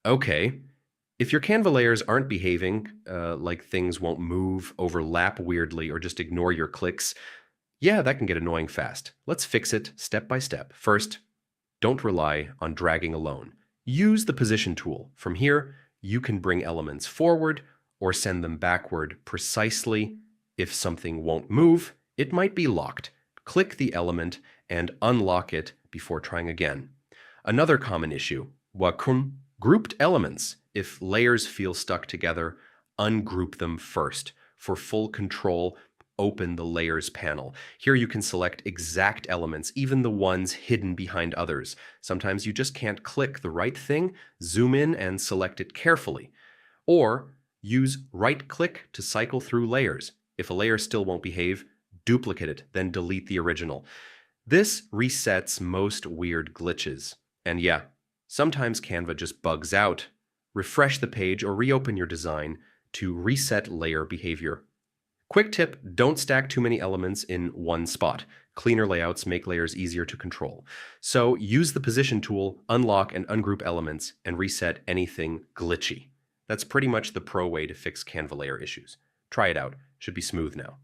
Okay, if your Canva layers aren't behaving, like things won't move, overlap weirdly, or just ignore your clicks, yeah, that can get annoying fast. Let's fix it step by step. First, don't rely on dragging alone. Use the position tool. From here, you can bring elements forward or send them backward precisely. If something won't move, it might be locked. Click the element and unlock it before trying again. Another common issue, wakun, grouped elements. If layers feel stuck together, ungroup them first. For full control, open the Layers panel. Here you can select exact elements, even the ones hidden behind others. Sometimes you just can't click the right thing, zoom in and select it carefully. Or use right-click to cycle through layers. If a layer still won't behave, duplicate it, then delete the original. This resets most weird glitches. And yeah, sometimes Canva just bugs out. Refresh the page or reopen your design to reset layer behavior. Quick tip, don't stack too many elements in one spot. Cleaner layouts make layers easier to control. So use the position tool, unlock and ungroup elements, and reset anything glitchy. That's pretty much the pro way to fix Canva layer issues. Try it out. Should be smooth now.